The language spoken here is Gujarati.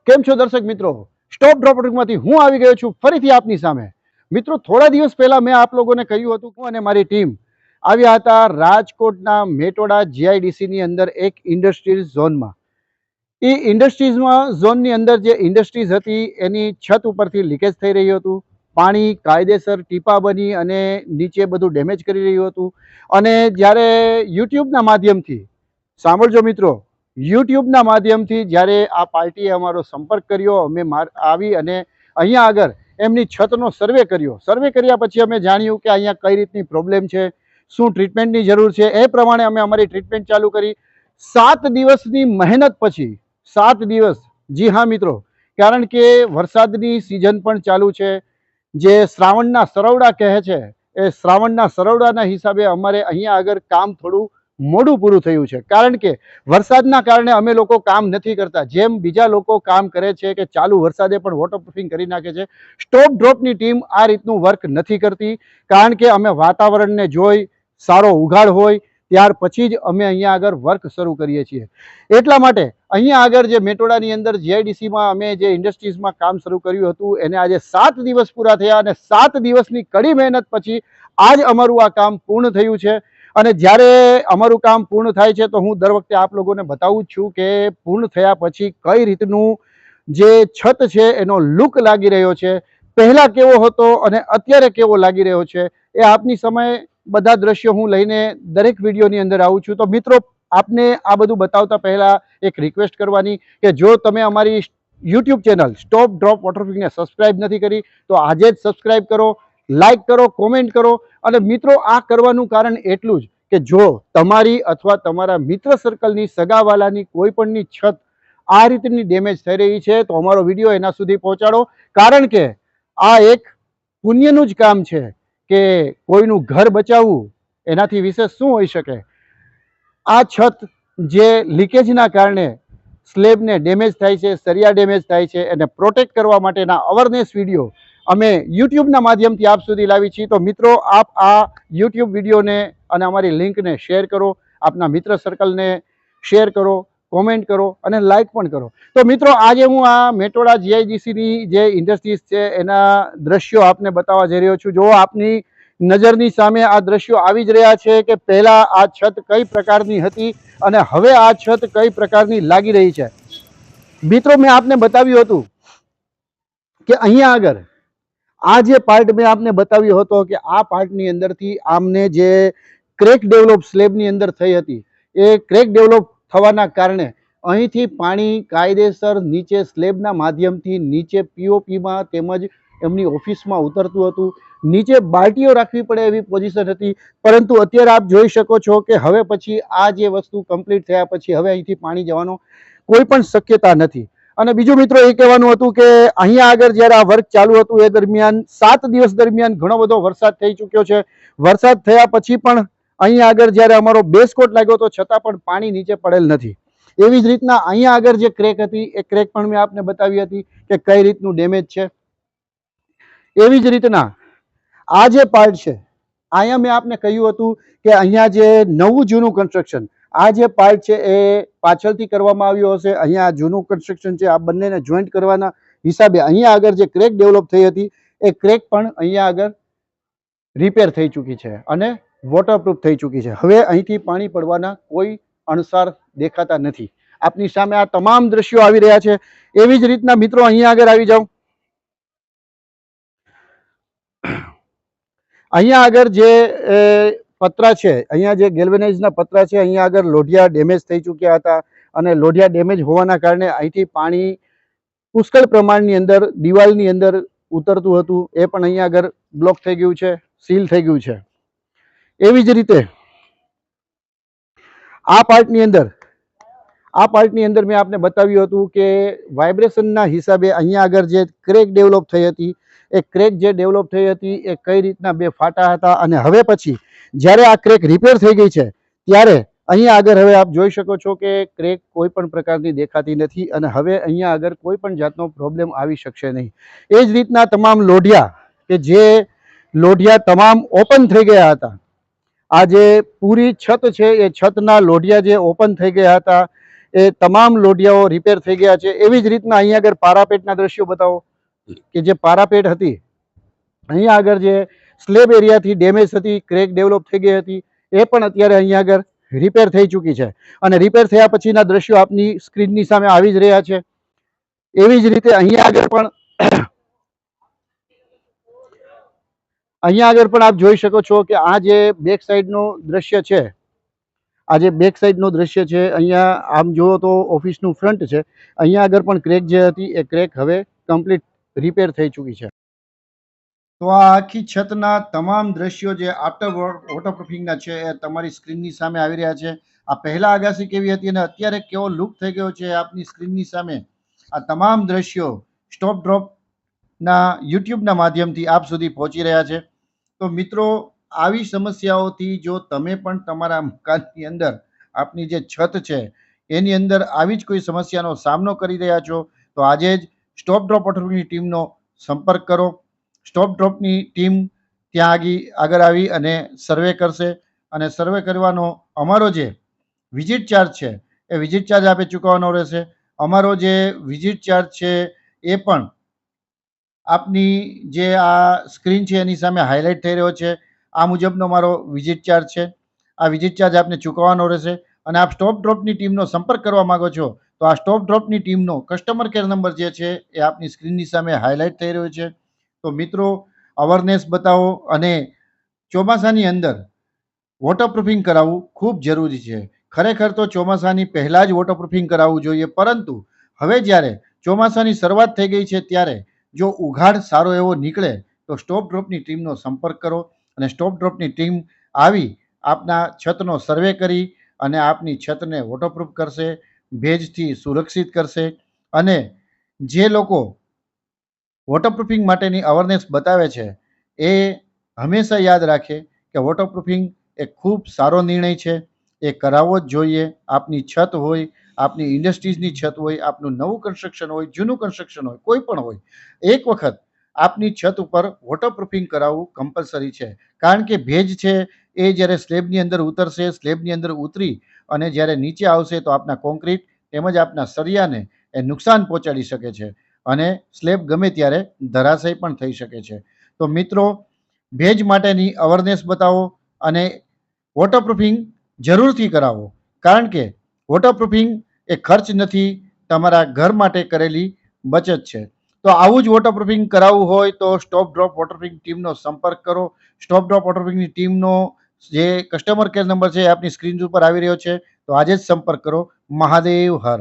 કેમ છો દર્શક મિત્રો? સ્ટોપ ડ્રોપમાંથી હું આવી ગયો છું ફરીથી આપની સામે. મિત્રો, થોડા દિવસ પહેલા મેં આપ લોકોને કહ્યું હતું હું અને મારી ટીમ આવ્યા હતા રાજકોટના મેટોડા જીઆઈડીસીની અંદર એક ઇન્ડસ્ટ્રીઝ ઝોનમાં. એ ઇન્ડસ્ટ્રીઝમાં ઝોનની અંદર જે ઇન્ડસ્ટ્રીઝ હતી એની છત ઉપરથી લીકેજ થઈ રહ્યું હતું. પાણી કાયદેસર ટીપા બની અને નીચે બધું ડેમેજ કરી રહ્યું હતું. અને જ્યારે યુટ્યુબના માધ્યમથી, સાંભળજો મિત્રો, યુટ્યુબના માધ્યમથી જ્યારે આ પાર્ટીએ અમારો સંપર્ક કર્યો, અમે આવી અને અહીંયા આગળ એમની છતનો સર્વે કર્યો. સર્વે કર્યા પછી અમે જાણ્યું કે અહીંયા કઈ રીતની પ્રોબ્લેમ છે, શું ટ્રીટમેન્ટની જરૂર છે. એ પ્રમાણે અમે અમારી ટ્રીટમેન્ટ ચાલુ કરી. 7 દિવસની મહેનત પછી 7 દિવસ, જી હા મિત્રો, કારણ કે વરસાદની સિઝન પણ ચાલુ છે. જે શ્રાવણના સરવડા કહે છે, એ શ્રાવણના સરવડાના હિસાબે અમારે અહીંયા આગળ કામ થોડું મોડું પૂરું થયું છે. કારણ કે વરસાદના કારણે અમે લોકો કામ નથી કરતા. જેમ બીજા લોકો કામ કરે છે કે ચાલુ વરસાદે પણ વોટરપ્રૂફિંગ કરી નાખે છે, સ્ટોપ ડ્રોપની ટીમ આ રીતનું વર્ક નથી કરતી. કારણ કે અમે વાતાવરણને જોઈ, સારો ઉઘાડ હોય ત્યાર પછી જ અમે અહીંયા આગળ વર્ક શરૂ કરીએ છીએ. એટલા માટે અહીંયા આગળ જે મેટોડાની અંદર જીઆઈડીસીમાં અમે જે ઇન્ડસ્ટ્રીઝમાં કામ શરૂ કર્યું હતું એને આજે 7 દિવસ પૂરા થયા અને 7 દિવસની કડી મહેનત પછી આજ અમારું આ કામ પૂર્ણ થયું છે. અને જ્યારે અમારું કામ પૂર્ણ થાય છે તો હું દર વખતે આપ લોકોને બતાવું જ છું કે પૂર્ણ થયા પછી કઈ રીતનું જે છત છે એનો લુક લાગી રહ્યો છે, પહેલાં કેવો હતો અને અત્યારે કેવો લાગી રહ્યો છે, એ આપની સમય બધા દ્રશ્યો હું લઈને દરેક વિડીયોની અંદર આવું છું. તો મિત્રો, આપને આ બધું બતાવતા પહેલાં એક રિક્વેસ્ટ કરવાની કે જો તમે અમારી યુટ્યુબ ચેનલ સ્ટોપ ડ્રોપ વોટરપ્રૂફિંગને સબસ્ક્રાઈબ નથી કરી તો આજે જ સબસ્ક્રાઈબ કરો, લાઈક કરો, કોમેન્ટ કરો. અને મિત્રો, આ કરવાનું કારણ એટલું જ કે જો તમારી અથવા તમારા મિત્ર સર્કલની, સગાવાલાની કોઈ પણની છત આ રીતની ડેમેજ થઈ રહી છે તો અમારો વિડીયો એના સુધી પહોંચાડો. કારણ કે આ એક પુણ્યનું જ કામ છે કે કોઈનું ઘર બચાવવું એનાથી વિશેષ શું હોઈ શકે. આ છત જે લીકેજના કારણે સ્લેબને ડેમેજ થાય છે, સરિયા ડેમેજ થાય છે, એને પ્રોટેક્ટ કરવા માટેના અવેરનેસ વિડીયો અમે યુટ્યુબના માધ્યમથી આપ સુધી લાવી છીએ. તો મિત્રો, આપ આ યુટ્યુબ વિડીયોને અને અમારી લિંકને શેર કરો, આપના મિત્ર સર્કલને શેર કરો, કોમેન્ટ કરો અને લાઈક પણ કરો. તો મિત્રો, આજે હું આ મેટોડા જીઆઈડીસીની જે ઇન્ડસ્ટ્રીઝ છે એના દ્રશ્યો આપને બતાવવા જઈ રહ્યો છું. જો આપની નજરની સામે આ દ્રશ્યો આવી જ રહ્યા છે કે પહેલાં આ છત કઈ પ્રકારની હતી અને હવે આ છત કઈ પ્રકારની લાગી રહી છે. મિત્રો, મેં આપને બતાવ્યું હતું કે અહીંયા આગળ આ જે પાર્ટ મેં આપને બતાવ્યો હતો કે આ પાર્ટની અંદરથી આમને જે ક્રેક ડેવલપ સ્લેબની અંદર થઈ હતી, એ ક્રેક ડેવલપ થવાના કારણે અહીંથી પાણી કાયદેસર નીચે સ્લેબના માધ્યમથી નીચે પીઓપીમાં તેમજ એમની ઓફિસમાં ઉતરતું હતું. નીચે બાલ્ટીઓ રાખવી પડે એવી પોઝિશન હતી. પરંતુ અત્યારે આપ જોઈ શકો છો કે હવે પછી આ જે વસ્તુ કમ્પ્લીટ થયા પછી હવે અહીંથી પાણી જવાનો કોઈ પણ શક્યતા નથી. અને બીજું મિત્રો, એ કહેવાનું હતું કે અહીંયા આગળ જ્યારે આ વર્ક ચાલુ હતું એ દરમિયાન 7 દિવસ દરમિયાન ઘણો બધો વરસાદ થઈ ચૂક્યો છે. વરસાદ થયા પછી પણ અહીંયા આગળ જ્યારે અમારો બેસકોટ લાગ્યો તો છતાં પણ પાણી નીચે પડેલ નથી. એવી જ રીતના અહીંયા આગળ જે ક્રેક હતી એ ક્રેક પણ મેં આપને બતાવી હતી કે કઈ રીતનું ડેમેજ છે. એવી જ રીતના આ જે પાર્ટ છે, અહીંયા મેં આપને કહ્યું હતું કે અહીંયા જે નવું જૂનું કન્સ્ટ્રક્શન, આ જે પાર્ટ છે એ પાછળથી કરવામાં આવ્યો હશે. અહીંયા જૂનું કન્સ્ટ્રક્શન છે, આ બંનેને જોઈન્ટ કરવાના હિસાબે અહીંયા આગળ જે ક્રેક ડેવલપ થઈ હતી એ ક્રેક પણ અહીંયા આગળ રિપેર થઈ ચૂકી છે અને વોટરપ્રૂફ થઈ ચૂકી છે. હવે અહીંથી પાણી પડવાના કોઈ અણસાર દેખાતા નથી. આપની સામે આ તમામ દ્રશ્યો આવી રહ્યા છે. એવી જ રીતના મિત્રો, અહીંયા આગળ આવી જાઓ. અહીંયા આગળ જે પતરા છે, અહીંયા જે ગેલ્વેનાઇઝના પતરા છે, અહીંયા આગળ લોઢિયા ડેમેજ થઈ ચૂક્યા હતા અને લોઢિયા ડેમેજ હોવાના કારણે અહીંથી પાણી પુષ્કળ પ્રમાણની અંદર દિવાલની અંદર ઉતરતું હતું. એ પણ અહીંયા આગળ બ્લોક થઈ ગયું છે, સીલ થઈ ગયું છે. એવી જ રીતે આ પાર્ટની અંદર મેં આપને બતાવ્યું હતું કે વાઇબ્રેશનના હિસાબે અહીંયા આગળ જે ક્રેક ડેવલપ થઈ હતી એ ક્રેક જે ડેવલપ થઈ હતી એ કઈ રીતના બે ફાટા હતા. અને હવે પછી જ્યારે આ ક્રેક રિપેર થઈ ગઈ છે ત્યારે અહીંયા આગળ હવે આપ જોઈ શકો છો કે ક્રેક કોઈ પણ પ્રકારની દેખાતી નથી અને હવે અહીંયા આગળ કોઈ પણ જાતનો પ્રોબ્લેમ આવી શકશે નહીં. એ જ રીતના તમામ લોઢિયા કે જે લોઢિયા તમામ ઓપન થઈ ગયા હતા, આ જે પૂરી છત છે એ છતના લોઢિયા જે ઓપન થઈ ગયા હતા એ તમામ લોઢિયાઓ રિપેર થઈ ગયા છે. એવી જ રીતના અહીંયા આગળ પારાપેટના દ્રશ્યો બતાવો કે જે પારાપેટ હતી અહીંયા આગળ જે સ્લેબ એરિયાથી ડેમેજ હતી, ક્રેક ડેવલપ થઈ ગઈ હતી, એ પણ અત્યારે અહીંયા આગળ રિપેર થઈ ચૂકી છે. અને રિપેર થયા પછીના દ્રશ્યો આપની સ્ક્રીનની સામે આવી જ રહ્યા છે. એવી જ રીતે અહીંયા આગળ પણ આપ જોઈ શકો છો કે આ જે બેક સાઈડનું દ્રશ્ય છે, આ જે બેક સાઈડનું દ્રશ્ય છે, અહીંયા આમ જુઓ તો ઓફિસનું ફ્રન્ટ છે. અહીંયા આગળ પણ ક્રેક જે હતી એ ક્રેક હવે કમ્પ્લીટ રિપેર થઈ ચૂકી છે. તો આ આખી છતના તમામ દ્રશ્યો જે આફ્ટર વોટરપ્રૂફિંગના છે એ તમારી સ્ક્રીનની સામે આવી રહ્યા છે. આ પહેલા આગાસી કેવી હતી અને અત્યારે કેવો લુક થઈ ગયો છે આપની સ્ક્રીનની સામે. આ તમામ દ્રશ્યો સ્ટોપ ડ્રોપના યુટ્યુબના માધ્યમથી આપ સુધી પહોંચી રહ્યા છે. તો મિત્રો, આવી સમસ્યાઓથી જો તમે પણ તમારા મકાનની અંદર આપની જે છત છે એની અંદર આવી જ કોઈ સમસ્યાનો સામનો કરી રહ્યા છો તો આજે જ સ્ટોપ ડ્રોપ વોટરપ્રૂફિંગની ટીમનો સંપર્ક કરો. સ્ટોપ ડ્રોપની ટીમ ત્યાં આગળ આવી અને સર્વે કરશે અને સર્વે કરવાનો અમારો જે વિઝિટ ચાર્જ છે એ વિઝિટ ચાર્જ આપે ચૂકવવાનો રહેશે. અમારો જે વિઝિટ ચાર્જ છે એ પણ આપની જે આ સ્ક્રીન છે એની સામે હાઇલાઇટ થઈ રહ્યો છે. આ મુજબનો મારો વિઝિટ ચાર્જ છે. આ વિઝિટ ચાર્જ આપને ચૂકવવાનો રહેશે. અને આપ સ્ટોપ ડ્રોપની ટીમનો સંપર્ક કરવા માગો છો તો આ સ્ટોપ ડ્રોપની ટીમનો કસ્ટમર કેર નંબર જે છે એ આપની સ્ક્રીનની સામે હાઇલાઇટ થઈ રહ્યો છે. તો મિત્રો, અવેરનેસ બતાવો અને ચોમાસાની અંદર વોટરપ્રૂફિંગ કરાવવું ખૂબ જરૂરી છે. ખરેખર તો ચોમાસાની પહેલાં જ વોટરપ્રૂફિંગ કરાવવું જોઈએ, પરંતુ હવે જ્યારે ચોમાસાની શરૂઆત થઈ ગઈ છે ત્યારે જો ઉઘાડ સારો એવો નીકળે તો સ્ટોપ ડ્રોપની ટીમનો સંપર્ક કરો અને સ્ટોપ ડ્રોપની ટીમ આવી આપના છતનો સર્વે કરી અને આપની છતને વોટરપ્રૂફ કરશે, ભેજથી સુરક્ષિત કરશે. અને જે લોકો વોટરપ્રૂફિંગ માટેની અવેરનેસ બતાવે છે એ હંમેશા યાદ રાખે કે વોટરપ્રૂફિંગ એ ખૂબ સારો નિર્ણય છે. એ કરાવવો જ જોઈએ. આપની છત હોય, આપની ઇન્ડસ્ટ્રીઝની છત હોય, આપનું નવું કન્સ્ટ્રક્શન હોય, જૂનું કન્સ્ટ્રક્શન હોય, કોઈ પણ હોય, એક વખત આપની છત ઉપર વોટરપ્રૂફિંગ કરાવવું કમ્પલસરી છે. કારણ કે ભેજ છે એ જ્યારે સ્લેબની અંદર ઉતરશે, સ્લેબની અંદર ઉતરી અને જ્યારે નીચે આવશે તો આપના કોન્ક્રીટ તેમજ આપના સળિયાને એ નુકસાન પહોંચાડી શકે છે અને સ્લેબ ગમે ત્યારે ધરાશય પણ થઈ શકે છે. તો મિત્રો, ભેજ માટેની અવેરનેસ બતાવો અને વોટરપ્રૂફિંગ જરૂરથી કરાવો. કારણ કે વોટરપ્રૂફિંગ એ ખર્ચ નથી, તમારા ઘર માટે કરેલી બચત છે. તો આવું જ વોટરપ્રૂફિંગ કરાવવું હોય તો સ્ટોપ ડ્રોપ વોટરપ્રૂફિંગ ટીમનો સંપર્ક કરો. સ્ટોપ ડ્રોપ વોટરપ્રૂફિંગની ટીમનો જે કસ્ટમર કેર નંબર છે એ આપની સ્ક્રીન ઉપર આવી રહ્યો છે. તો આજે જ સંપર્ક કરો. મહાદેવ હર.